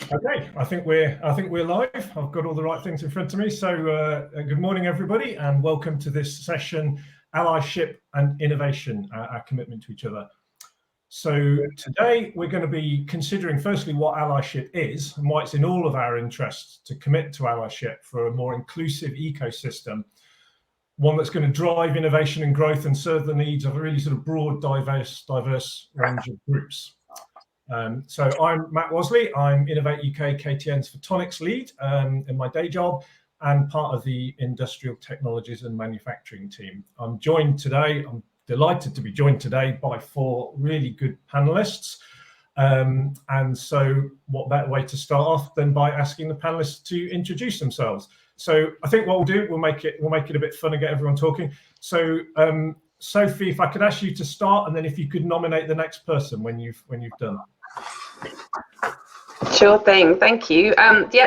Okay, I think we're live. I've got all the right things in front of me. So good morning, everybody, and welcome to this session, Allyship and Innovation, our commitment to each other. So today we're going to be considering firstly what allyship is and why it's in all of our interests to commit to allyship for a more inclusive ecosystem, one that's going to drive innovation and growth and serve the needs of a really sort of broad, diverse range of groups. So I'm Matt Wasley. I'm Innovate UK KTN's Photonics lead in my day job and part of the industrial technologies and manufacturing team. I'm delighted to be joined today by four really good panelists. And so what better way to start off than by asking the panelists to introduce themselves. So I think what we'll do, we'll make it a bit fun and get everyone talking. So Sophie, if I could ask you to start, and then if you could nominate the next person when you've done. Sure thing, thank you.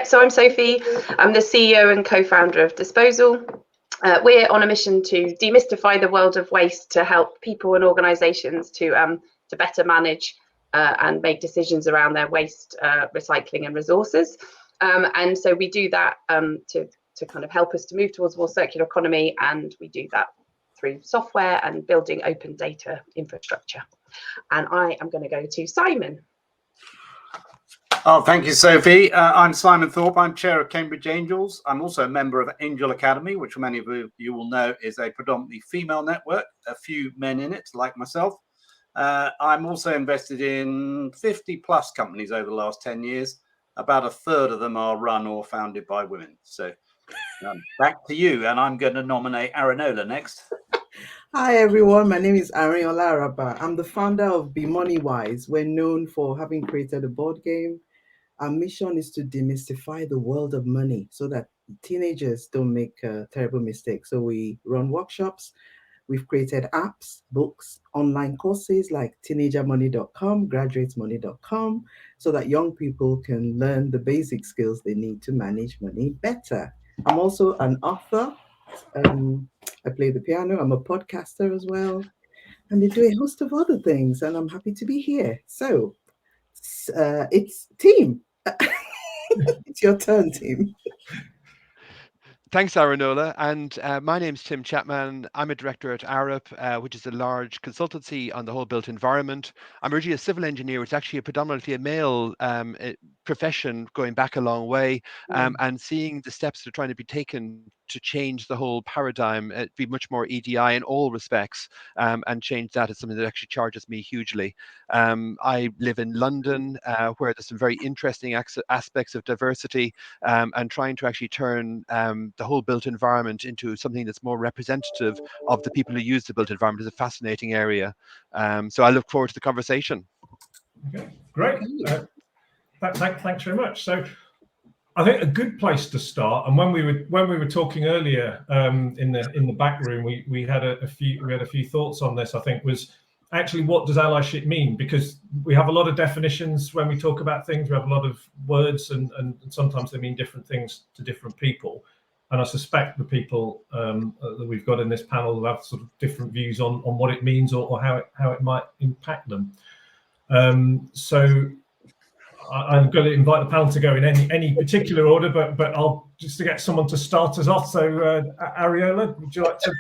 So I'm Sophie. I'm the CEO and co-founder of Disposal. We're on a mission to demystify the world of waste to help people and organisations to better manage and make decisions around their waste, recycling and resources. And so we do that to kind of help us to move towards a more circular economy, and we do that through software and building open data infrastructure. And I am going to go to Simon. Oh, thank you, Sophie. I'm Simon Thorpe. I'm chair of Cambridge Angels. I'm also a member of Angel Academy, which many of you will know is a predominantly female network, a few men in it, like myself. I'm also invested in 50 plus companies over the last 10 years. About a third of them are run or founded by women. So back to you, and I'm going to nominate Aranola next. Hi everyone, my name is Laraba. I'm the founder of Be Money Wise. We're known for having created a board game. Our mission is to demystify the world of money so that teenagers don't make terrible mistakes. So we run workshops, we've created apps, books, online courses like teenagermoney.com, graduatesmoney.com, so that young people can learn the basic skills they need to manage money better. I'm also an author. I play the piano. I'm a podcaster as well. And I do a host of other things, and I'm happy to be here. So it's team. It's your turn, team. Thanks, Aranola. And my name's Tim Chapman. I'm a director at Arup, which is a large consultancy on the whole built environment. I'm originally a civil engineer. It's actually predominantly a male profession going back a long way, and seeing the steps that are trying to be taken to change the whole paradigm, be much more EDI in all respects, and change that is something that actually charges me hugely. I live in London, where there's some very interesting aspects of diversity, and trying to actually turn the whole built environment into something that's more representative of the people who use the built environment is a fascinating area. So I look forward to the conversation. Okay, great. Thanks very much. So I think a good place to start, and when we were talking earlier in the back room, we had a few thoughts on this. I think was actually, what does allyship mean? Because we have a lot of definitions when we talk about things. We have a lot of words, and sometimes they mean different things to different people. And I suspect the people that we've got in this panel will have sort of different views on what it means or how it might impact them. So I'm going to invite the panel to go in any particular order, but I'll just to get someone to start us off. So Ariola, would you like to?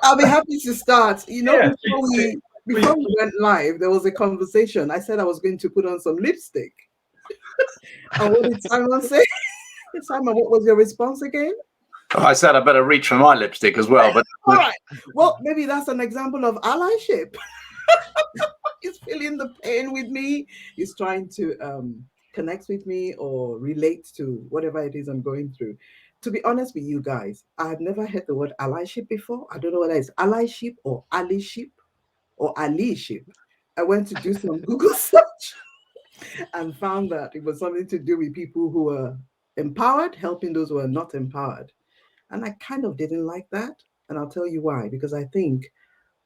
I'll be happy to start. Before we went live, there was a conversation. I said I was going to put on some lipstick. And what did Simon say? Simon, what was your response again? Oh, I said I better reach for my lipstick as well. But all right. Well, maybe that's an example of allyship. He's feeling the pain with me. He's trying to connect with me or relate to whatever it is I'm going through. To be honest with you guys, I have never heard the word allyship before. I don't know whether it's allyship or allyship or allyship. I went to do some Google search and found that it was something to do with people who are empowered, helping those who are not empowered. And I kind of didn't like that. And I'll tell you why, because I think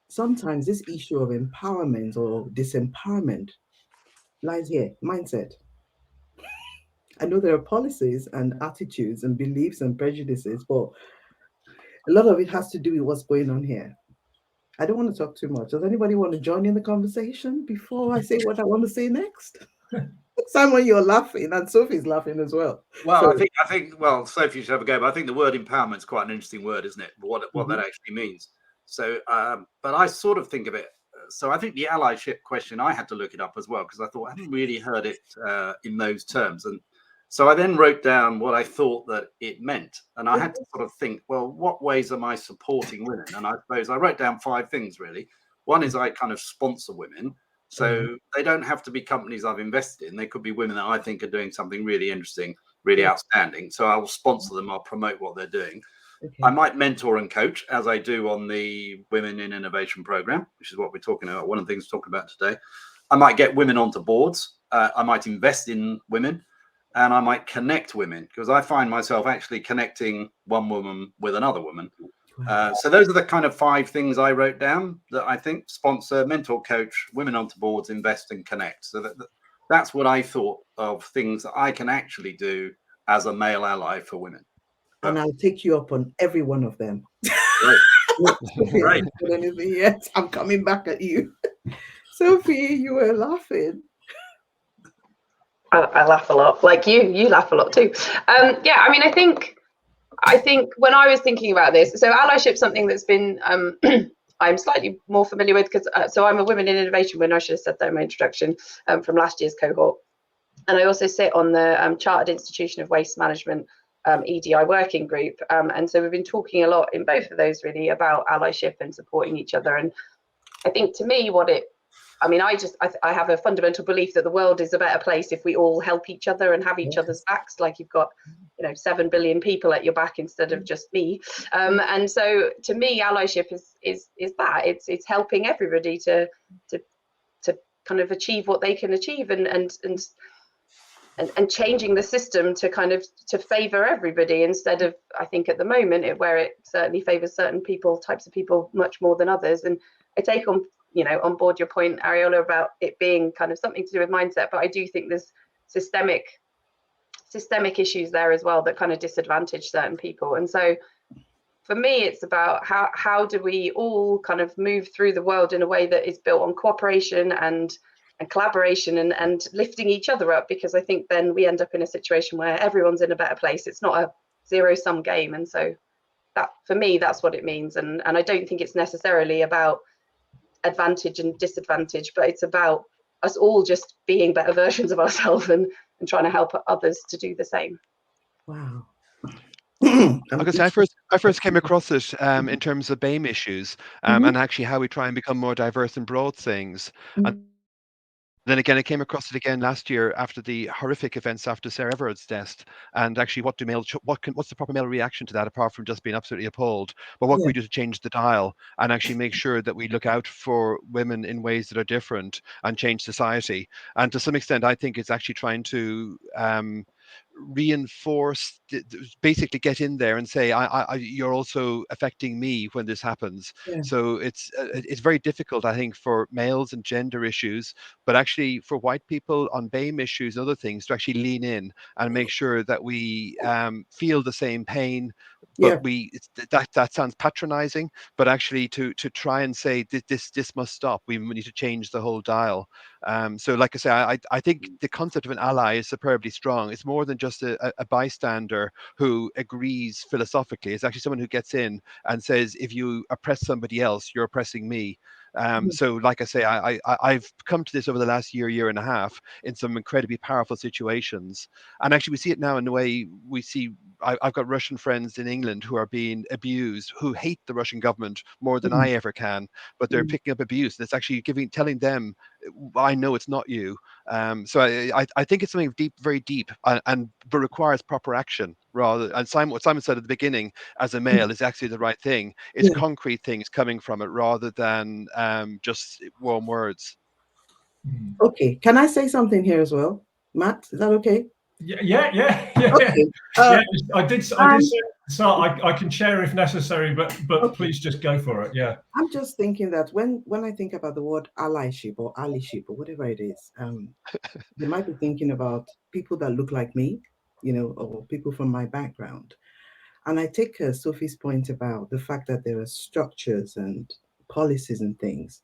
sometimes this issue of empowerment or disempowerment lies here, mindset. I know there are policies and attitudes and beliefs and prejudices, but a lot of it has to do with what's going on here. I don't want to talk too much. Does anybody want to join in the conversation before I say what I want to say next? Simon, you're laughing, and Sophie's laughing as well. Well, So, I think. Well, Sophie should have a go, but I think the word empowerment is quite an interesting word, isn't it? What that actually means. So, but I sort of think of it. So, I think the allyship question, I had to look it up as well because I thought I hadn't really heard it in those terms, and so I then wrote down what I thought that it meant, and I had to sort of think, well, what ways am I supporting women? And I suppose I wrote down 5 things really. One is I kind of sponsor women. So they don't have to be companies I've invested in. They could be women that I think are doing something really interesting, really outstanding. So I will sponsor them. I'll promote what they're doing. I might mentor and coach, as I do on the Women in Innovation program, which is what we're talking about. One of the things we're talking about today. I might get women onto boards. I might invest in women, and I might connect women because I find myself actually connecting one woman with another woman. So those are the kind of 5 things I wrote down that I think: sponsor, mentor, coach, women onto boards, invest, and connect. So that's what I thought of things that I can actually do as a male ally for women. and I'll take you up on every one of them. Right. Anything yet? I'm coming back at you. Sophie, you were laughing. I laugh a lot. Like you laugh a lot too. Yeah, I mean, I think when I was thinking about this, so allyship, something that's been I'm slightly more familiar with because so I'm a Women in Innovation. When I should have said that in my introduction, from last year's cohort, and I also sit on the Chartered Institution of Waste Management EDI working group, and so we've been talking a lot in both of those really about allyship and supporting each other. And I think to me, I have a fundamental belief that the world is a better place if we all help each other and have each other's backs. Like you've got, 7 billion people at your back instead of just me. And so to me, allyship is that it's helping everybody to kind of achieve what they can achieve and changing the system to kind of to favor everybody instead of, I think at the moment where it certainly favors certain types of people much more than others. And I take on board your point, Ariola, about it being kind of something to do with mindset, but I do think there's systemic issues there as well that kind of disadvantage certain people. And so for me, it's about how do we all kind of move through the world in a way that is built on cooperation and collaboration and lifting each other up, because I think then we end up in a situation where everyone's in a better place. It's not a zero-sum game. And so that, for me, that's what it means. And I don't think it's necessarily about advantage and disadvantage, but it's about us all just being better versions of ourselves and trying to help others to do the same. Wow. Because I first came across it in terms of BAME issues and actually how we try and become more diverse and broad things. And then again, I came across it again last year after the horrific events after Sarah Everard's death, and actually, what's the proper male reaction to that apart from just being absolutely appalled? But what can we do to change the dial and actually make sure that we look out for women in ways that are different and change society? And to some extent, I think it's actually trying to reinforce, basically get in there and say, you're also affecting me when this happens. So it's very difficult, I think, for males and gender issues, but actually for white people on BAME issues and other things to actually lean in and make sure that we feel the same pain. But that sounds patronizing, but actually to try and say this must stop. We need to change the whole dial. So like I say, I think the concept of an ally is superbly strong. It's more than just a bystander who agrees philosophically. It's actually someone who gets in and says, if you oppress somebody else, you're oppressing me. So like I say, I've come to this over the last year and a half in some incredibly powerful situations. And actually we see it now in the way we see, I've got Russian friends in England who are being abused, who hate the Russian government more than I ever can, but they're picking up abuse. And it's actually telling them, I know it's not you. So I think it's something deep, very deep, but requires proper action rather. And what Simon said at the beginning, as a male, is actually the right thing. It's concrete things coming from it rather than just warm words. Okay, can I say something here as well, Matt? Is that okay? Yeah. Okay. I did say, so I can share if necessary, but please just go for it. Yeah. I'm just thinking that when I think about the word allyship or allyship or whatever it is, they might be thinking about people that look like me, or people from my background. And I take Sophie's point about the fact that there are structures and policies and things.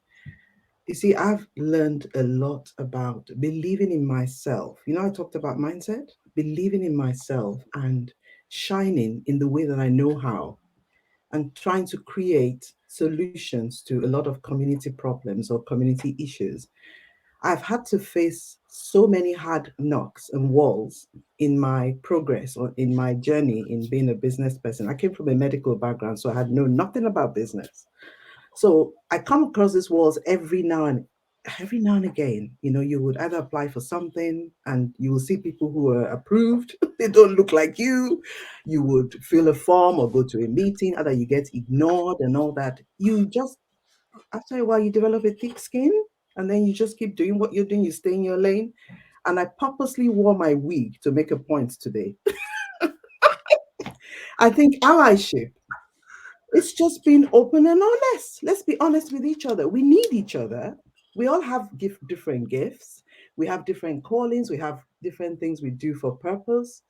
You see, I've learned a lot about believing in myself. You know, I talked about mindset, believing in myself and shining in the way that I know how, and trying to create solutions to a lot of community problems or community issues. I've had to face so many hard knocks and walls in my progress or in my journey in being a business person. I came from a medical background, so I had known nothing about business. So I come across these walls every now and again. You know, you would either apply for something and you will see people who are approved, they don't look like you. You would fill a form or go to a meeting, either you get ignored and all that. You just, after a while, you develop a thick skin and then you just keep doing what you're doing, you stay in your lane. And I purposely wore my wig to make a point today. I think allyship, it's just being open and honest. Let's be honest with each other. We need each other. We all have different gifts. We have different callings. We have different things we do for purpose.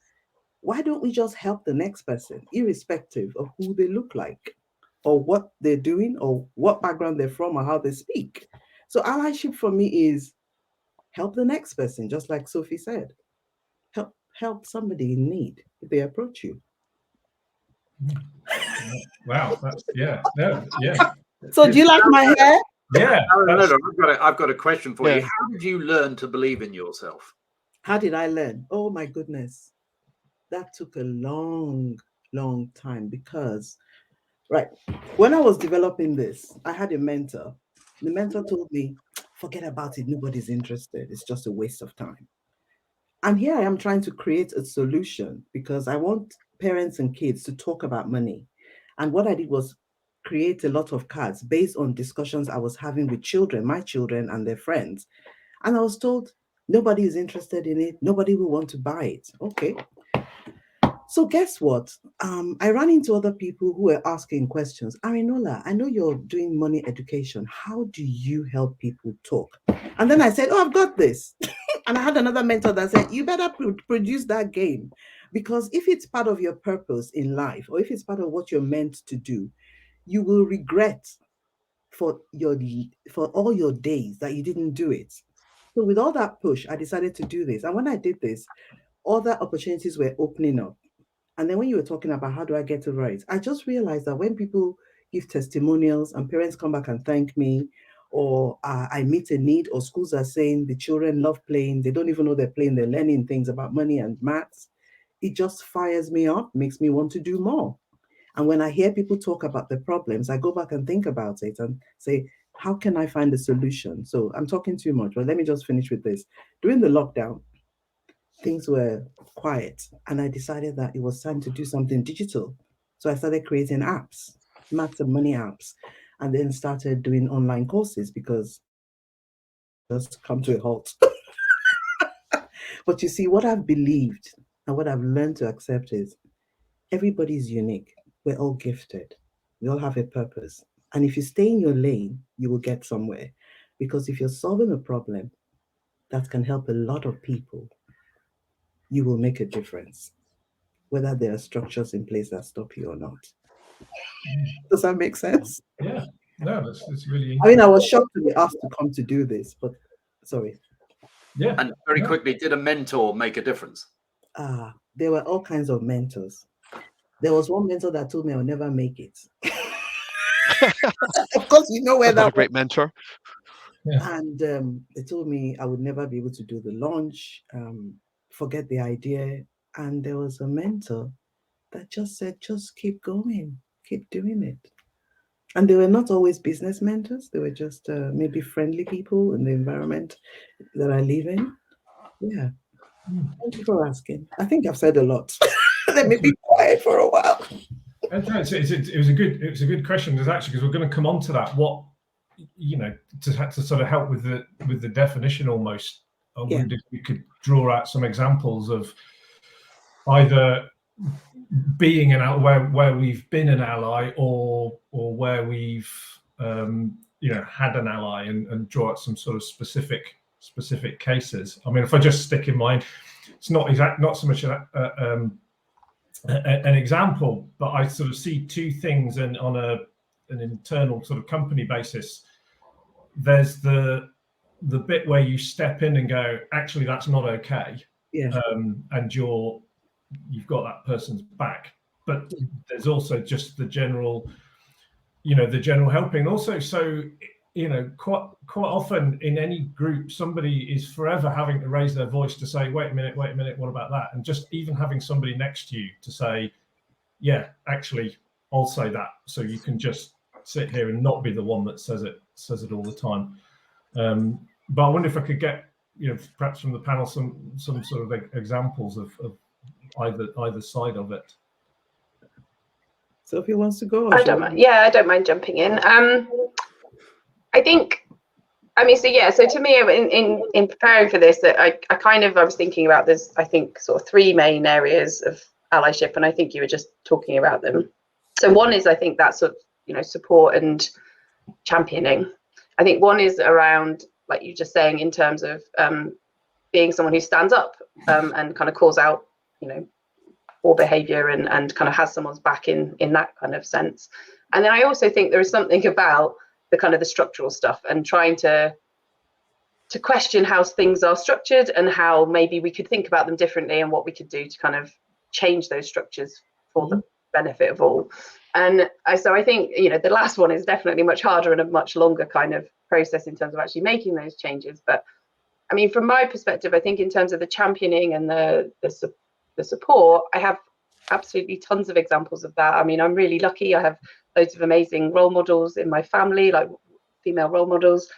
Why don't we just help the next person, irrespective of who they look like or what they're doing or what background they're from or how they speak? So allyship for me is help the next person, just like Sophie said. Help somebody in need if they approach you. Wow, that's yeah. So do you like my hair? Yeah. I've got a question for you. How did you learn to believe in yourself? How did I learn? Oh my goodness. That took a long time because, right, when I was developing this, I had a mentor. The mentor told me, forget about it. Nobody's interested. It's just a waste of time. And here I am trying to create a solution because I want parents and kids to talk about money. And what I did was create a lot of cards based on discussions I was having with children, my children and their friends. And I was told, nobody is interested in it. Nobody will want to buy it. Okay. So guess what? I ran into other people who were asking questions. Arinola, I know you're doing money education. How do you help people talk? And then I said, oh, I've got this. And I had another mentor that said, you better produce that game. Because if it's part of your purpose in life, or if it's part of what you're meant to do, you will regret for all your days that you didn't do it. So with all that push, I decided to do this. And when I did this, other opportunities were opening up. And then when you were talking about how do I get over it, I just realized that when people give testimonials and parents come back and thank me, or I meet a need, or schools are saying the children love playing, they don't even know they're playing, they're learning things about money and maths, it just fires me up, makes me want to do more. And when I hear people talk about the problems, I go back and think about it and say, how can I find a solution? So I'm talking too much, but let me just finish with this. During the lockdown, things were quiet, and I decided that it was time to do something digital. So I started creating apps, maths and money apps, and then started doing online courses because just come to a halt. But you see, what I've believed and what I've learned to accept is everybody's unique. We're all gifted. We all have a purpose. And if you stay in your lane, you will get somewhere. Because if you're solving a problem that can help a lot of people, you will make a difference, whether there are structures in place that stop you or not. Does that make sense? Yeah. No, that's really. I mean, I was shocked to be asked to come to do this, but sorry. Yeah. And very quickly, did a mentor make a difference? There were all kinds of mentors. There was one mentor that told me I'll never make it. Of course, you know where That's that a great mentor. Yeah. And they told me I would never be able to do the launch, forget the idea. And there was a mentor that just said, just keep going, keep doing it. And they were not always business mentors. They were just maybe friendly people in the environment that I live in. Yeah. Thank you for asking. I think I've said a lot. Let me be quiet for a while. It was a good question. There's actually, because we're going to come on to that. What, you know, to sort of help with the definition almost. I wonder if we could draw out some examples of either being an ally, where we've been an ally, or where we've had an ally, and draw out some sort of specific cases. I mean, if I just stick in mind, it's not so much an example, but I sort of see two things, and on an internal sort of company basis, there's the bit where you step in and go, actually, that's not okay. Yeah. And you've got that person's back. But there's also just the general, the general helping. Also, so, quite often in any group, somebody is forever having to raise their voice to say, wait a minute, what about that? And just even having somebody next to you to say, yeah, actually, I'll say that. So you can just sit here and not be the one that says it all the time. But I wonder if I could get, perhaps from the panel, some sort of examples of either side of it. Sophie wants to go? I don't mind. Yeah, I don't mind jumping in. I think, so to me, in preparing for this, that I was thinking about this, I think sort of three main areas of allyship, and I think you were just talking about them. So one is, I think, that sort of, support and championing. I think one is around, like you just saying, in terms of being someone who stands up and kind of calls out, poor behavior and kind of has someone's back in that kind of sense. And then I also think there is something about the kind of the structural stuff and trying to question how things are structured and how maybe we could think about them differently and what we could do to kind of change those structures for the benefit of all. And so I think, the last one is definitely much harder and a much longer kind of process in terms of actually making those changes. But I mean, from my perspective, I think in terms of the championing and the support, I have absolutely tons of examples of that. I mean, I'm really lucky. I have loads of amazing role models in my family, like female role models.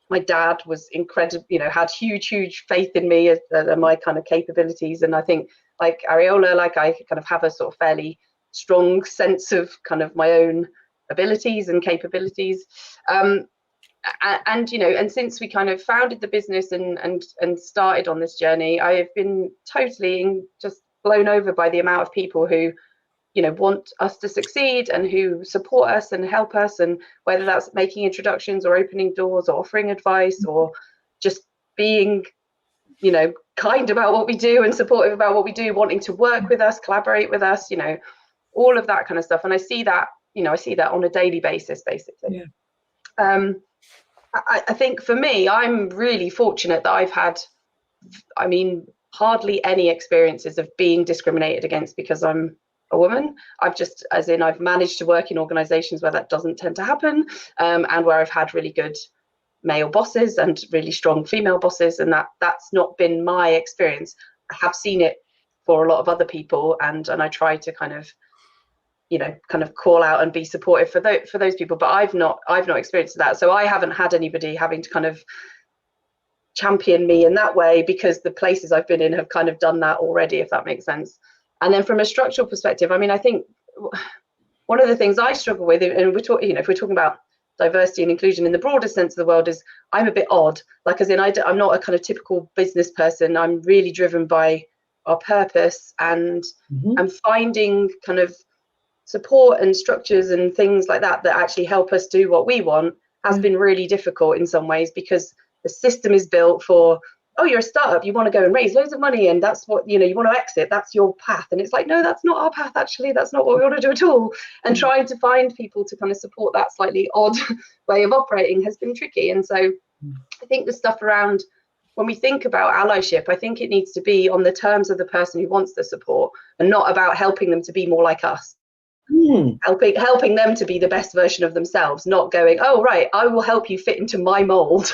My dad was incredible, had huge faith in me and my kind of capabilities. And I think, like Ariola, like I kind of have a sort of fairly strong sense of kind of my own abilities and capabilities. And since we kind of founded the business and started on this journey, I have been totally just blown over by the amount of people who, want us to succeed and who support us and help us, and whether that's making introductions or opening doors or offering advice or just being, kind about what we do and supportive about what we do, wanting to work with us, collaborate with us, all of that kind of stuff. And I see that, on a daily basis, basically. Yeah. I think for me, I'm really fortunate that I've had, hardly any experiences of being discriminated against because I'm a woman. I've managed to work in organizations where that doesn't tend to happen, and where I've had really good male bosses and really strong female bosses, and that's not been my experience. I have seen it for a lot of other people, and I try to kind of call out and be supportive for those people, but I've not experienced that. So I haven't had anybody having to kind of champion me in that way, because the places I've been in have kind of done that already, if that makes sense. And then from a structural perspective, I think one of the things I struggle with, and if we're talking about diversity and inclusion in the broader sense of the world, is I'm a bit odd. Like, as in, I'm not a kind of typical business person. I'm really driven by our purpose, and I'm finding kind of support and structures and things like that actually help us do what we want has been really difficult in some ways, because the system is built for, oh, you're a startup, you want to go and raise loads of money, and that's what, you want to exit, that's your path. And it's like, no, that's not our path, actually. That's not what we want to do at all. And trying to find people to kind of support that slightly odd way of operating has been tricky. And so I think the stuff around, when we think about allyship, I think it needs to be on the terms of the person who wants the support, and not about helping them to be more like us. Helping them to be the best version of themselves, not going, oh right, I will help you fit into my mold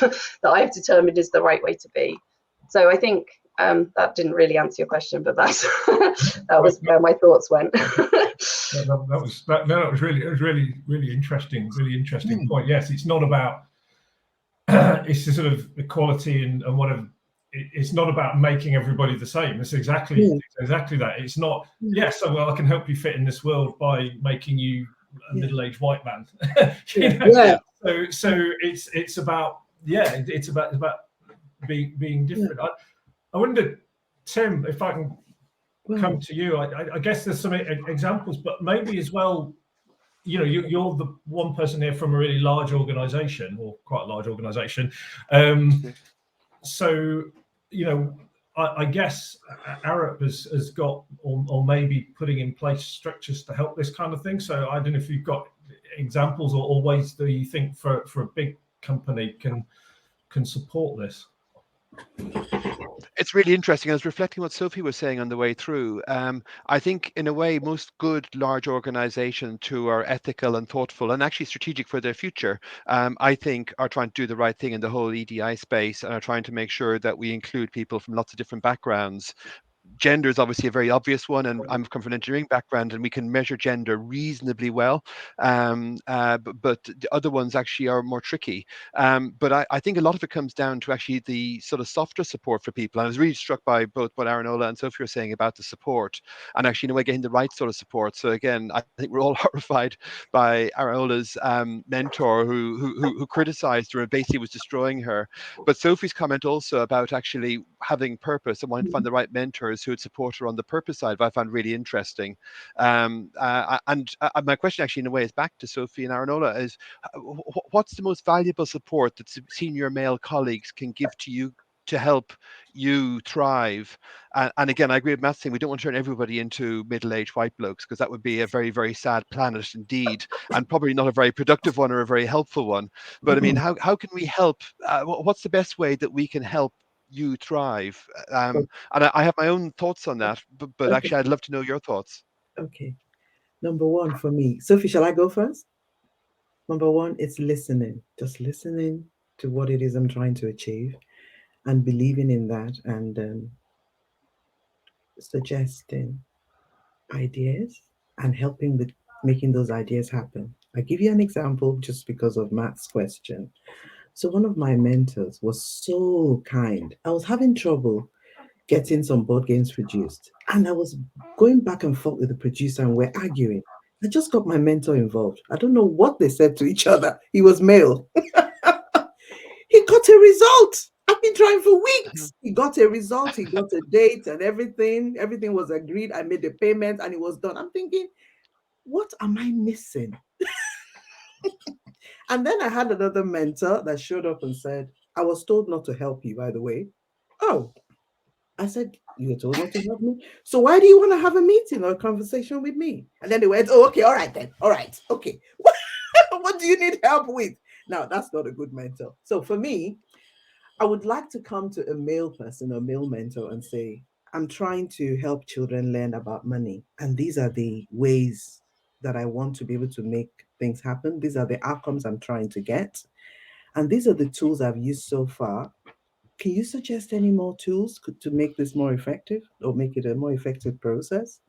that I've determined is the right way to be. So I think that didn't really answer your question, but that was where my thoughts went. That was really interesting point. Yes, it's not about it's the sort of equality and whatever. It's not about making everybody the same. It's exactly that. It's not, yes, well, I can help you fit in this world by making you a middle-aged white man. So it's about it's about being different. I wonder, Tim, if I can come to you. I guess there's some examples, but maybe as well, you're the one person here from a really large organization, or quite a large organization. So, I guess Arup has got, or maybe putting in place structures to help this kind of thing. So I don't know if you've got examples or ways that you think for a big company can support this? It's really interesting. I was reflecting what Sophie was saying on the way through. I think, in a way, most good large organizations who are ethical and thoughtful and actually strategic for their future, I think, are trying to do the right thing in the whole EDI space and are trying to make sure that we include people from lots of different backgrounds. Gender is obviously a very obvious one, and I'm come from an engineering background, and we can measure gender reasonably well. But the other ones actually are more tricky. But I think a lot of it comes down to actually the sort of softer support for people. And I was really struck by both what Aaronola and Sophie were saying about the support, and actually in a way getting the right sort of support. So again, I think we're all horrified by Aaronola's mentor who criticized her and basically was destroying her. But Sophie's comment also about actually having purpose and wanting to find the right mentors who would support her on the purpose side, I found really interesting. And my question actually in a way is back to Sophie and Aaronola is, what's the most valuable support that senior male colleagues can give to you to help you thrive? And again, I agree with Matt's saying we don't want to turn everybody into middle-aged white blokes, because that would be a very, very sad planet indeed, and probably not a very productive one or a very helpful one. But I mean, how can we help? What's the best way that we can help you thrive? And I have my own thoughts on that, but actually I'd love to know your thoughts. Okay. Number one for me, Sophie, shall I go first? Number one, it's listening, just listening to what it is I'm trying to achieve and believing in that, and suggesting ideas and helping with making those ideas happen. I'll give you an example just because of Matt's question. So one of my mentors was so kind. I was having trouble getting some board games produced, and I was going back and forth with the producer, and we're arguing. I just got my mentor involved. I don't know what they said to each other. He was male. He got a result. I've been trying for weeks. He got a result. He got a date and everything. Everything was agreed. I made the payment and it was done. I'm thinking, what am I missing? And then I had another mentor that showed up and said, I was told not to help you, by the way. Oh, I said, you were told not to help me? So why do you want to have a meeting or a conversation with me? And then they went, oh, okay, all right then. All right, okay. What do you need help with? Now, that's not a good mentor. So for me, I would like to come to a male person, a male mentor, and say, I'm trying to help children learn about money. And these are the ways that I want to be able to make things happen. These are the outcomes I'm trying to get. And these are the tools I've used so far. Can you suggest any more tools to make this more effective or make it a more effective process?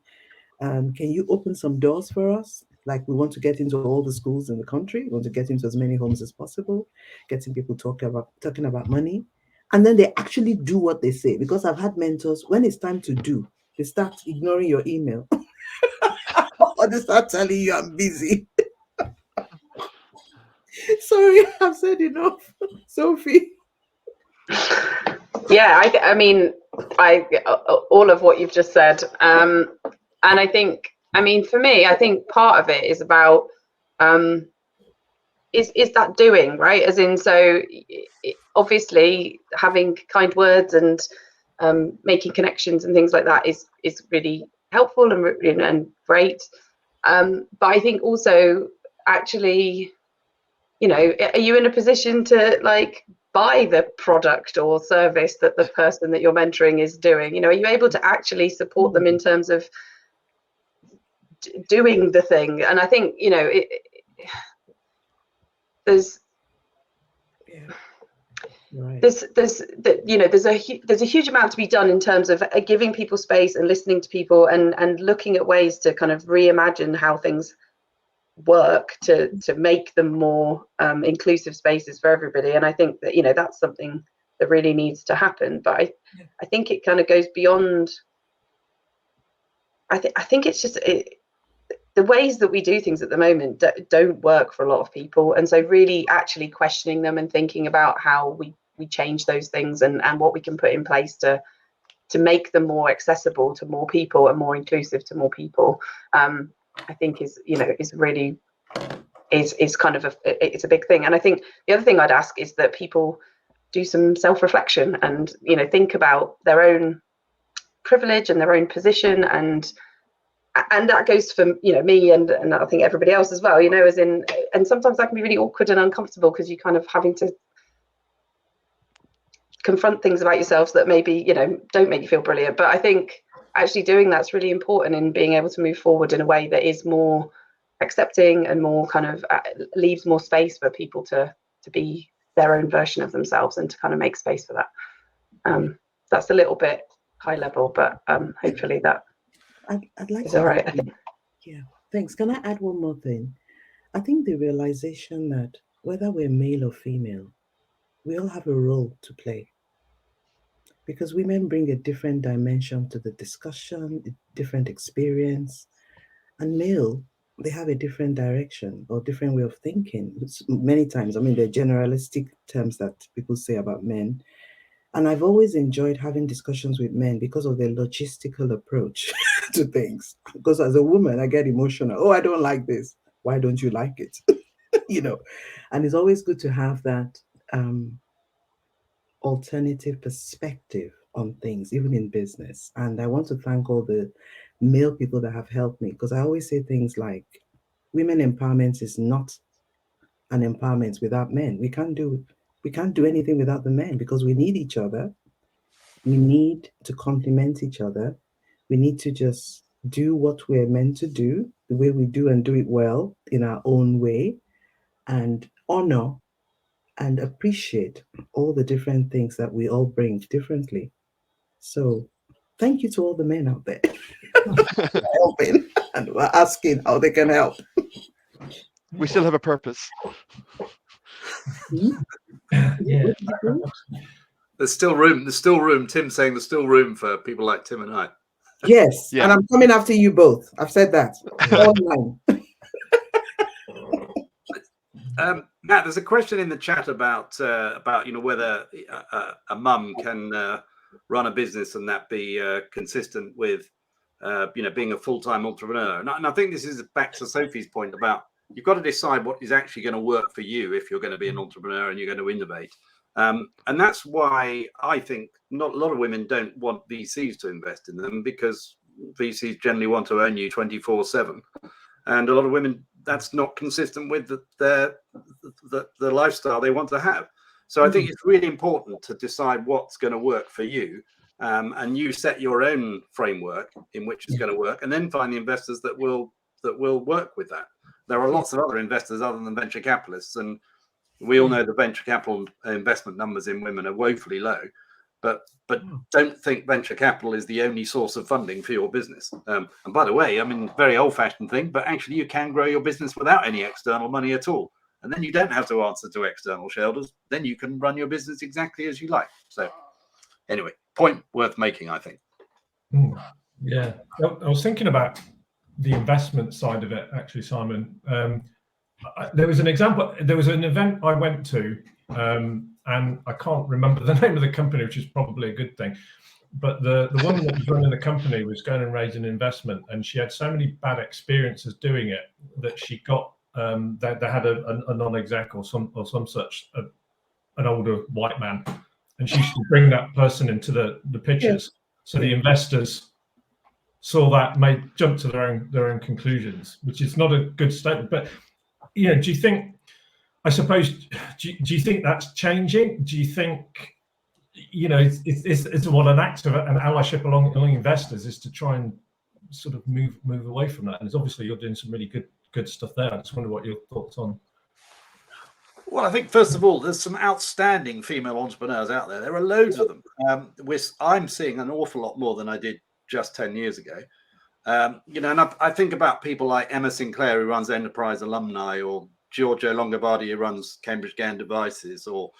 Can you open some doors for us? Like, we want to get into all the schools in the country. We want to get into as many homes as possible, getting people talking about money. And then they actually do what they say. Because I've had mentors, when it's time to do, they start ignoring your email. Or they start telling you, I'm busy. Sorry, I've said enough. Sophie. Yeah, I mean, all of what you've just said, and I think, I mean, for me, I think part of it is about is that doing, right? As in, so obviously having kind words and making connections and things like that is really helpful and great. But I think also, actually, you know, are you in a position to like buy the product or service that the person that you're mentoring is doing? You know, are you able to actually support them in terms of doing the thing? And I think, you know, there's a huge amount to be done in terms of giving people space and listening to people and looking at ways to kind of reimagine how things work to make them more inclusive spaces for everybody. And I think that, you know, that's something that really needs to happen. But I think it kind of goes beyond. I think it's just the ways that we do things at the moment don't work for a lot of people, and so really actually questioning them and thinking about how we change those things and what we can put in place to make them more accessible to more people and more inclusive to more people, I think is really kind of it's a big thing. And I think the other thing I'd ask is that people do some self-reflection and, you know, think about their own privilege and their own position and and that goes for me and I think everybody else as well, as in, and sometimes that can be really awkward and uncomfortable because you kind of having to confront things about yourselves that maybe don't make you feel brilliant. But I think actually doing that's really important in being able to move forward in a way that is more accepting and more kind of leaves more space for people to be their own version of themselves and to kind of make space for that. That's a little bit high level, but hopefully that I'd like is to all right, I think. Yeah, thanks. Can I add one more thing? I think the realization that whether we're male or female, we all have a role to play, because women bring a different dimension to the discussion, a different experience, and male, they have a different direction or different way of thinking. Many times, I mean, they're generalistic terms that people say about men. And I've always enjoyed having discussions with men because of their logistical approach to things. Because as a woman, I get emotional. Oh, I don't like this. Why don't you like it? And it's always good to have that alternative perspective on things, even in business. And I want to thank all the male people that have helped me, because I always say things like, women empowerment is not an empowerment without men. We can't do anything without the men, because we need each other. We need to complement each other. We need to just do what we're meant to do, the way we do, and do it well in our own way, and honor and appreciate all the different things that we all bring differently. So thank you to all the men out there helping and asking how they can help. We still have a purpose. Yeah. There's still room. There's still room. Tim's saying there's still room for people like Tim and I. Yes, Yeah. and I'm coming after you both. I've said that. Online. Matt, there's a question in the chat about whether a mum can run a business and that be consistent with being a full-time entrepreneur. And I think this is back to Sophie's point about you've got to decide what is actually going to work for you if you're going to be an entrepreneur and you're going to innovate. And that's why I think not a lot of women don't want VCs to invest in them, because VCs generally want to own you 24/7, and a lot of women, that's not consistent with the lifestyle they want to have. So I think it's really important to decide what's going to work for you, and you set your own framework in which it's going to work, and then find the investors that will work with that. There are lots of other investors other than venture capitalists, and we all know the venture capital investment numbers in women are woefully low. But don't think venture capital is the only source of funding for your business. And by the way, I mean, very old-fashioned thing, but actually you can grow your business without any external money at all. And then you don't have to answer to external shareholders. Then you can run your business exactly as you like. So anyway, point worth making, I think. Yeah, I was thinking about the investment side of it, actually, Simon. There was an example. There was an event I went to, and I can't remember the name of the company, which is probably a good thing. But the woman that was running the company was going and raising an investment, and she had so many bad experiences doing it that she got. They had a non-exec or some such, an older white man, and she used to bring that person into the pictures. So the investors saw that, jumped to their own conclusions, which is not a good statement. But do you think? I suppose. Do you think that's changing? Do you think? It's what an act of an allyship along investors is to try and sort of move away from that. And it's obviously you're doing some really good stuff there. I just wonder what your thoughts on. Well, I think first of all, there's some outstanding female entrepreneurs out there. There are loads of them. I'm seeing an awful lot more than I did just 10 years ago. And I think about people like Emma Sinclair, who runs Enterprise Alumni, or Giorgio Longobardi, who runs Cambridge GAN Devices, or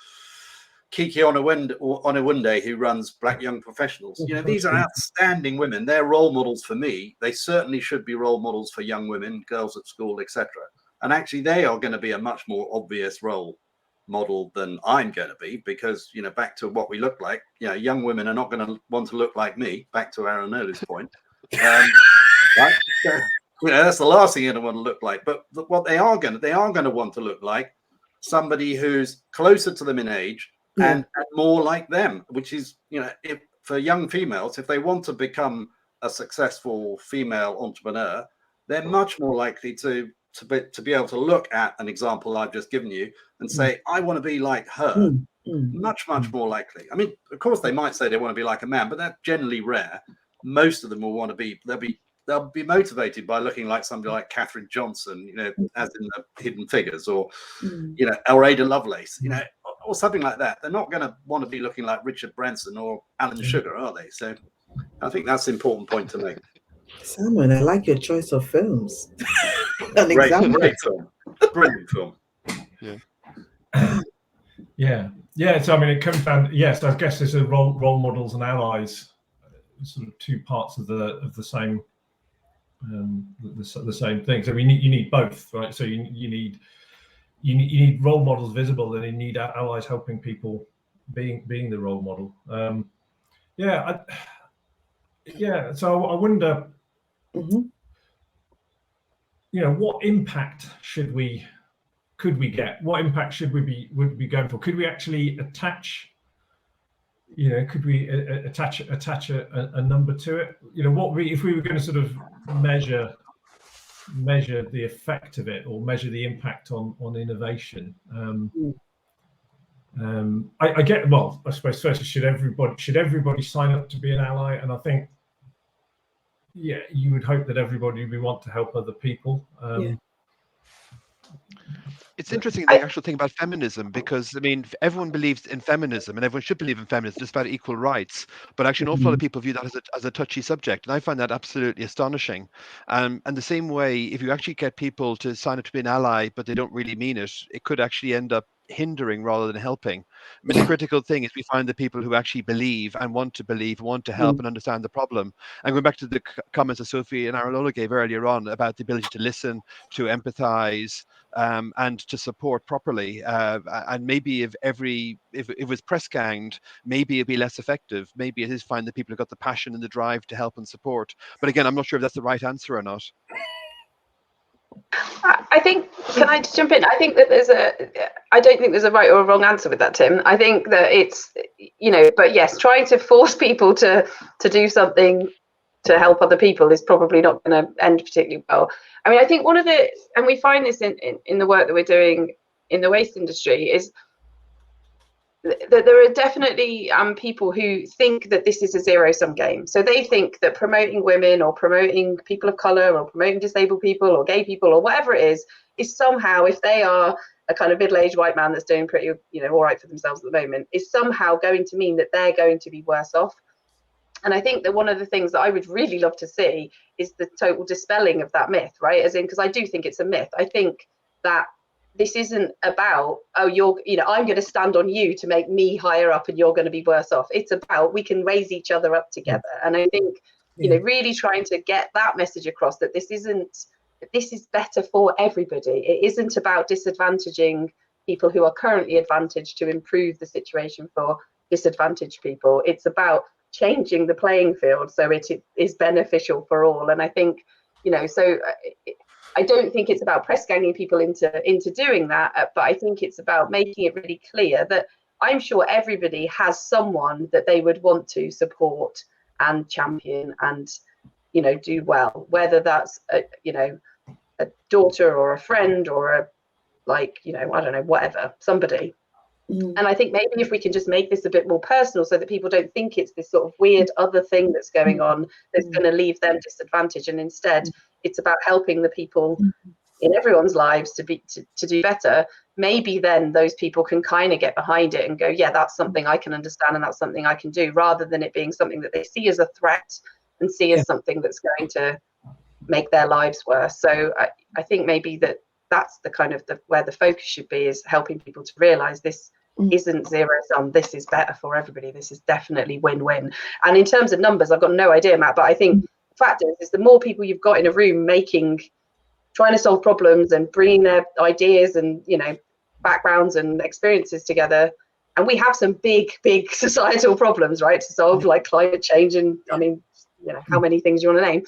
Kiki Onewunde, who runs Black Young Professionals. These are outstanding women. They're role models for me. They certainly should be role models for young women, girls at school, etc. And actually, they are going to be a much more obvious role model than I'm going to be, because, back to what we look like, young women are not going to want to look like me, back to Aranola's point. Right? That's the last thing you're going to want to look like. But what they are going to want to look like somebody who's closer to them in age and more like them, which is, if for young females, if they want to become a successful female entrepreneur, they're much more likely to be able to look at an example I've just given you and say, I want to be like her. Much more likely. I mean, of course, they might say they want to be like a man, but that's generally rare. Most of them will want to be. They'll be motivated by looking like somebody like Katherine Johnson, you know, as in the Hidden Figures, or you know, or Ada Lovelace, you know, or something like that. They're not going to want to be looking like Richard Branson or Alan Sugar, are they? So, I think that's an important point to make. Simon, I like your choice of films. An example. Great film, brilliant film. Yeah. So I mean, it comes down. Yes, I guess there's a role models and allies, sort of two parts of the same the same thing. So you need both, right? So you need role models visible, and you need allies helping people being the role model. So I wonder, you know, what impact could we get? What impact would we be going for? Could we actually attach? You know, could we attach a number to it? You know, if we were going to sort of measure the effect of it, or measure the impact on innovation? I get. Well, I suppose firstly, should everybody sign up to be an ally? And I think, yeah, you would hope that everybody would want to help other people. It's interesting, the actual thing about feminism, because I mean, everyone believes in feminism, and everyone should believe in feminism, just about equal rights. But actually, an awful lot of people view that as a touchy subject, and I find that absolutely astonishing. And the same way, if you actually get people to sign up to be an ally, but they don't really mean it, it could actually end up hindering rather than helping. I mean, the critical thing is we find the people who actually believe and want to help and understand the problem. And going back to the comments that Sophie and Aronola gave earlier on about the ability to listen, to empathize, and to support properly. And maybe if it was press ganged, maybe it'd be less effective. Maybe it is fine that people have got the passion and the drive to help and support. But again, I'm not sure if that's the right answer or not. I think, can I just jump in? I think that I don't think there's a right or a wrong answer with that, Tim. I think that it's, you know, but yes, trying to force people to do something to help other people is probably not going to end particularly well. I mean, I think and we find this in the work that we're doing in the waste industry, is that there are definitely people who think that this is a zero-sum game. So they think that promoting women or promoting people of color or promoting disabled people or gay people or whatever it is somehow, if they are a kind of middle-aged white man that's doing pretty, you know, all right for themselves at the moment, is somehow going to mean that they're going to be worse off. And I think that one of the things that I would really love to see is the total dispelling of that myth, right? As in, because I do think it's a myth. I think that this isn't about, I'm going to stand on you to make me higher up and you're going to be worse off. It's about, we can raise each other up together. And I think, you know, really trying to get that message across, that this is better for everybody. It isn't about disadvantaging people who are currently advantaged to improve the situation for disadvantaged people. It's about changing the playing field so it is beneficial for all. And I think, you know, so I don't think it's about press ganging people into doing that, but I think it's about making it really clear that I'm sure everybody has someone that they would want to support and champion and, you know, do well, whether that's a daughter or a friend or a, like, you know, I don't know, whatever, somebody. And I think maybe if we can just make this a bit more personal so that people don't think it's this sort of weird other thing that's going on that's going to leave them disadvantaged, and instead it's about helping the people in everyone's lives to do better, maybe then those people can kind of get behind it and go, yeah, that's something I can understand and that's something I can do, rather than it being something that they see as a threat and see as something that's going to make their lives worse. So I think maybe that's the kind of where the focus should be, is helping people to realize this isn't zero sum. This is better for everybody. This is definitely win-win. And in terms of numbers, I've got no idea, Matt, but I think the fact is the more people you've got in a room trying to solve problems and bringing their ideas and, you know, backgrounds and experiences together. And we have some big societal problems, right, to solve, like climate change and, I mean, you know, how many things you want to name.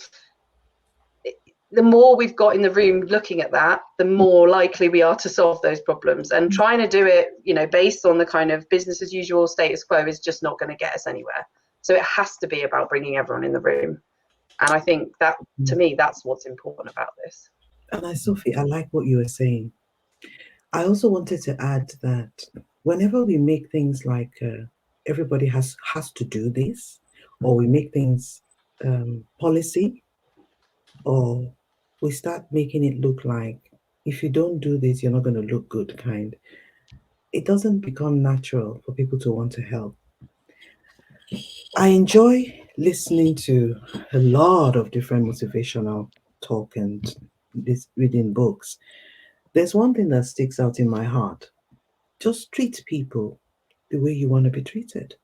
The more we've got in the room looking at that, the more likely we are to solve those problems. And trying to do it, you know, based on the kind of business as usual status quo is just not going to get us anywhere. So it has to be about bringing everyone in the room. And I think that, to me, that's what's important about this. And Sophie, I like what you were saying. I also wanted to add that whenever we make things like everybody has to do this, or we make things policy, or we start making it look like if you don't do this, you're not going to look good, it doesn't become natural for people to want to help. I enjoy listening to a lot of different motivational talk and reading books. There's one thing that sticks out in my heart. Just treat people the way you want to be treated.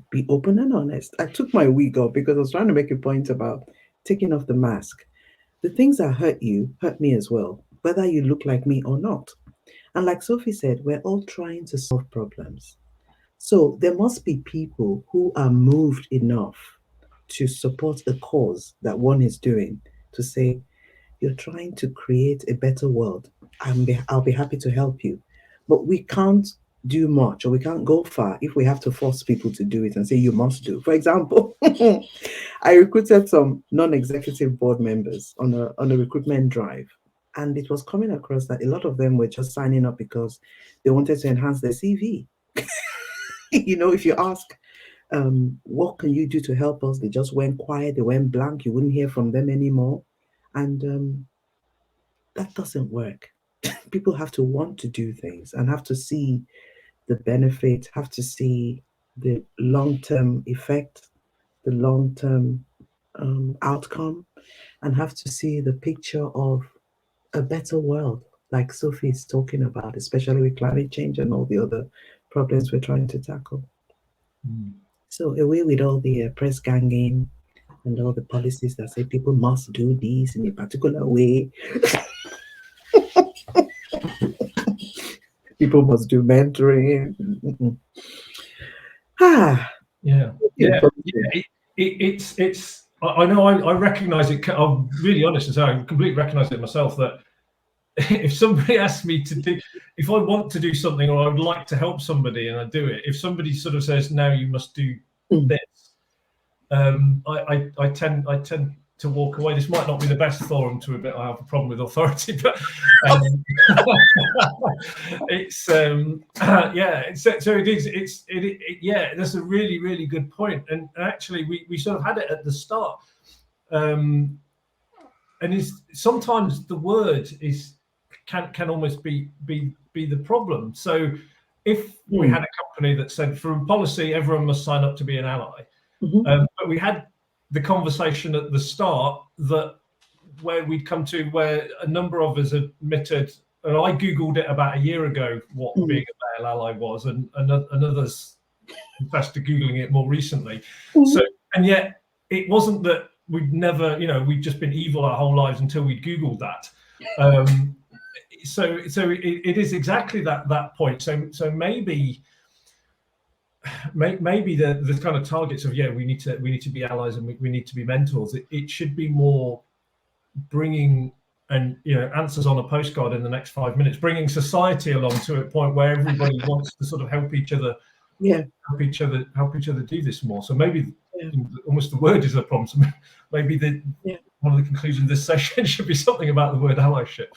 Be open and honest. I took my wig off because I was trying to make a point about taking off the mask. The things that hurt you hurt me as well, whether you look like me or not. And like Sophie said, we're all trying to solve problems. So there must be people who are moved enough to support the cause that one is doing, to say, you're trying to create a better world. I'll be happy to help you. But we can't do much, or we can't go far if we have to force people to do it and say, you must do. For example, I recruited some non-executive board members on a recruitment drive. And it was coming across that a lot of them were just signing up because they wanted to enhance their CV. If you ask, what can you do to help us? They just went quiet, they went blank, you wouldn't hear from them anymore. And that doesn't work. People have to want to do things and have to see the benefit, have to see the long-term effect, the long-term outcome, and have to see the picture of a better world, like Sophie is talking about, especially with climate change and all the other problems we're trying to tackle. So away with all the press ganging and all the policies that say people must do this in a particular way. People must do mentoring. It's. I know. I recognise it. I'm really honest and say I completely recognise it myself that if somebody asks me to do, if I want to do something or I would like to help somebody and I do it, if somebody sort of says, "No, you must do this," I tend to walk away. This might not be the best forum to admit I have a problem with authority, but it's so it is. Yeah, that's a really, really good point. And actually, we sort of had it at the start. And sometimes the word can almost be the problem. So if we had a company that said from policy everyone must sign up to be an ally, but we had the conversation at the start where we'd come to where a number of us admitted, and I googled it about a year ago what being a male ally was, and others confessed to googling it more recently. So, and yet it wasn't that we'd never, we'd just been evil our whole lives until we'd googled that. So it is exactly that point. So maybe the kind of targets of we need to be allies and we need to be mentors. It should be more bringing and answers on a postcard in the next 5 minutes, bringing society along to a point where everybody wants to sort of help each other. Help each other do this more. So maybe almost the word is a problem. So maybe one of the conclusions of this session should be something about the word allyship.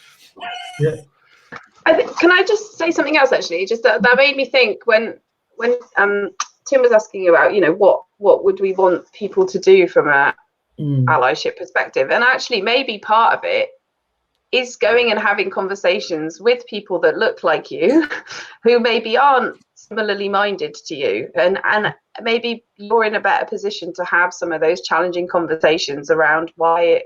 Can I just say something else actually? Just that made me think when Tim was asking about what would we want people to do from a allyship perspective, and actually maybe part of it is going and having conversations with people that look like you, who maybe aren't similarly minded to you, and maybe you're in a better position to have some of those challenging conversations around why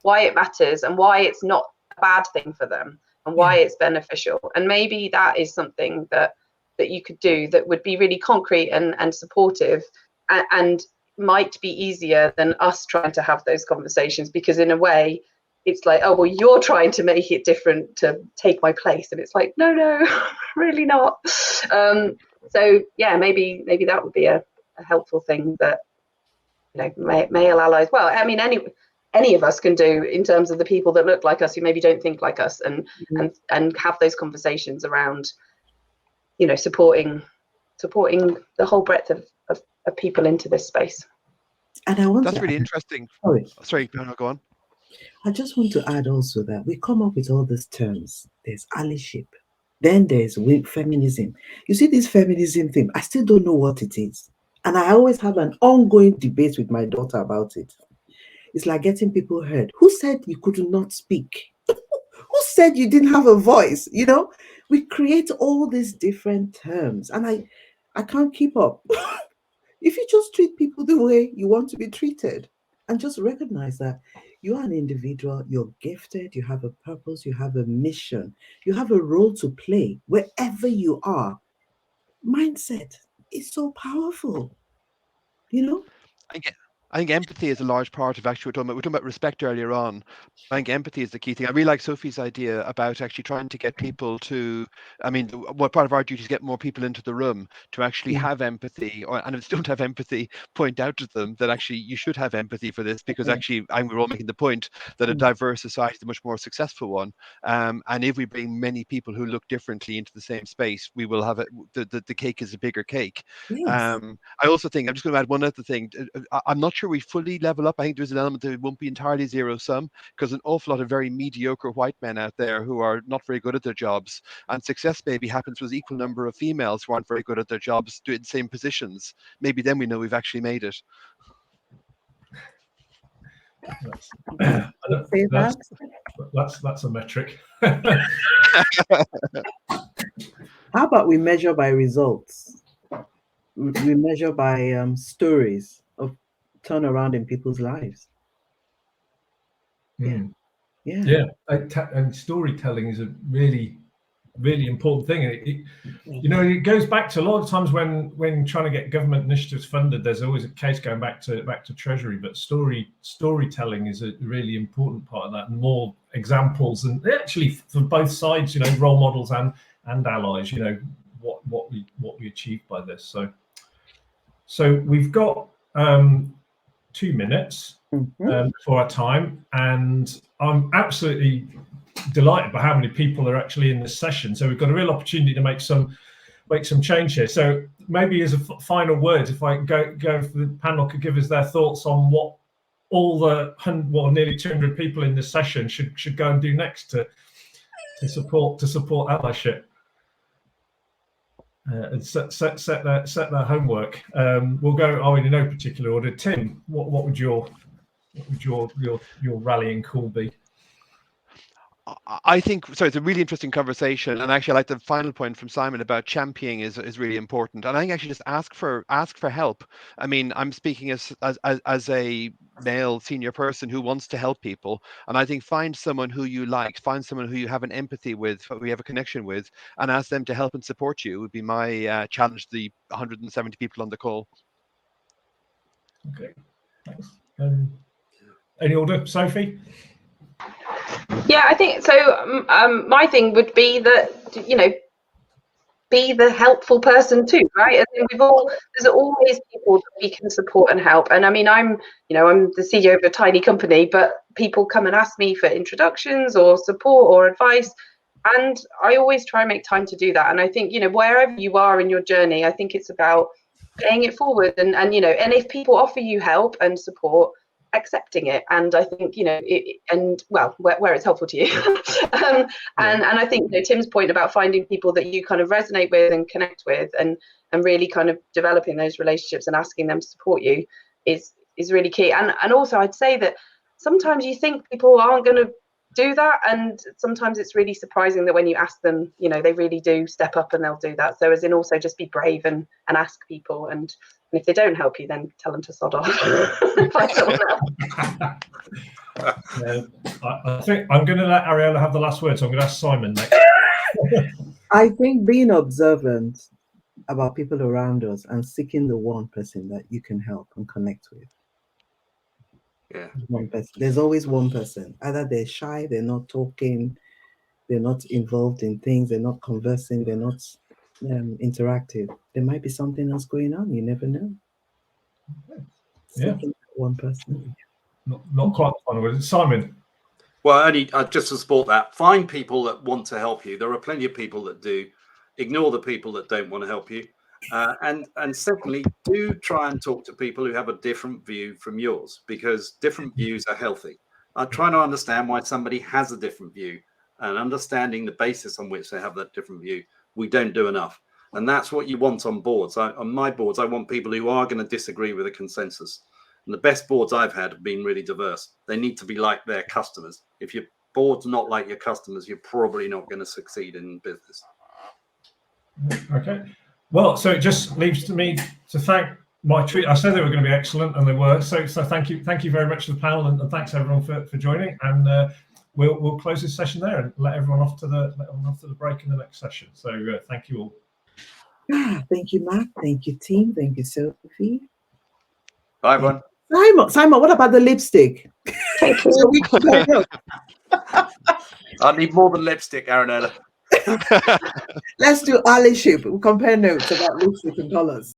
it matters and why it's not a bad thing for them and why it's beneficial. And maybe that is something that you could do that would be really concrete and supportive and might be easier than us trying to have those conversations, because in a way it's like, oh well, you're trying to make it different to take my place, and it's like, no, really not. So maybe that would be a helpful thing that male allies, well, I mean any of us can do in terms of the people that look like us who maybe don't think like us, and have those conversations around supporting the whole breadth of people into this space. And I want That's to really add, interesting. sorry, No, go on. I just want to add also that we come up with all these terms. There's allyship, then there's feminism. You see, this feminism thing, I still don't know what it is. And I always have an ongoing debate with my daughter about it. It's like getting people heard. Who said you could not speak? Who said you didn't have a voice? You know, we create all these different terms, and I can't keep up. If you just treat people the way you want to be treated and just recognize that you are an individual, you're gifted, you have a purpose, you have a mission, you have a role to play wherever you are. Mindset is so powerful, you know? I think empathy is a large part of actually we're talking about respect earlier on. I think empathy is the key thing. I really like Sophie's idea about actually trying to get people to, I mean, what part of our duty is get more people into the room to actually have empathy, and if they don't have empathy, point out to them that actually you should have empathy for this, because actually we're all making the point that a diverse society is a much more successful one. And if we bring many people who look differently into the same space, we will have the cake is a bigger cake. Yes. I also think, I'm just going to add one other thing. I'm not sure we fully level up. I think there's an element that it won't be entirely zero sum, because an awful lot of very mediocre white men out there who are not very good at their jobs, and success maybe happens with equal number of females who aren't very good at their jobs doing the same positions. Maybe then we know we've actually made it. That's a metric. How about we measure by results? We measure by stories of turnaround in people's lives. Yeah. And storytelling is a really, really important thing. It goes back to a lot of times when trying to get government initiatives funded, there's always a case going back to Treasury, but storytelling is a really important part of that, and more examples, and actually for both sides, role models and allies, what we achieved by this. So we've got 2 minutes for our time, and I'm absolutely delighted by how many people are actually in this session. So we've got a real opportunity to make some change here. So maybe as a final word, if I go for the panel could give us their thoughts on what all the nearly 200 people in this session should go and do next to support allyship. And set their homework. We'll go in no particular order. Tim, what would your rallying call be? I think it's a really interesting conversation, and actually I like the final point from Simon about championing is really important. And I think actually just ask for help. I mean, I'm speaking as a male senior person who wants to help people, and I think find someone who you like, find someone who you have an empathy with, who we have a connection with, and ask them to help and support you. Would be my challenge to the 170 people on the call. Okay, thanks. Any order, Sophie? Yeah, I think so. My thing would be that, be the helpful person too, right? I think there's always people that we can support and help. And I mean, I'm the CEO of a tiny company, but people come and ask me for introductions or support or advice, and I always try and make time to do that. And I think, wherever you are in your journey, I think it's about paying it forward, and if people offer you help and support, accepting it. And I think where it's helpful to you. And I think Tim's point about finding people that you kind of resonate with and connect with, and really kind of developing those relationships and asking them to support you is really key. And also I'd say that sometimes you think people aren't going to do that, and sometimes it's really surprising that when you ask them, they really do step up and they'll do that. So as in, also just be brave and ask people, and if they don't help you, then tell them to sod off. Find someone else. I think I'm going to let Ariella have the last word, so I'm going to ask Simon next. I think being observant about people around us and seeking the one person that you can help and connect with. Yeah. One person. There's always one person. Either they're shy, they're not talking, they're not involved in things, they're not conversing, they're not interactive. There might be something else going on. You never know. Yeah. Seeking one person. Not quite the final word. Simon. Well, just to support that, find people that want to help you. There are plenty of people that do. Ignore the people that don't want to help you. And secondly, do try and talk to people who have a different view from yours, because different views are healthy. I'm trying to understand why somebody has a different view, and understanding the basis on which they have that different view. We don't do enough. And that's what you want on boards. On my boards, I want people who are going to disagree with a consensus. And the best boards I've had have been really diverse. They need to be like their customers. If your board's not like your customers, you're probably not going to succeed in business. Okay. Well, so it just leaves to me to thank my treat. I said they were going to be excellent, and they were. So thank you very much to the panel, and thanks everyone for joining. And we'll close this session there and let everyone off to the break in the next session. So thank you all. Thank you, Mark. Thank you, team. Thank you, Sophie. Bye, everyone. Simon, what about the lipstick? Thank you. So we compare notes. I need more than lipstick, Aranola. Let's do allyship. We'll compare notes about lipstick and colors.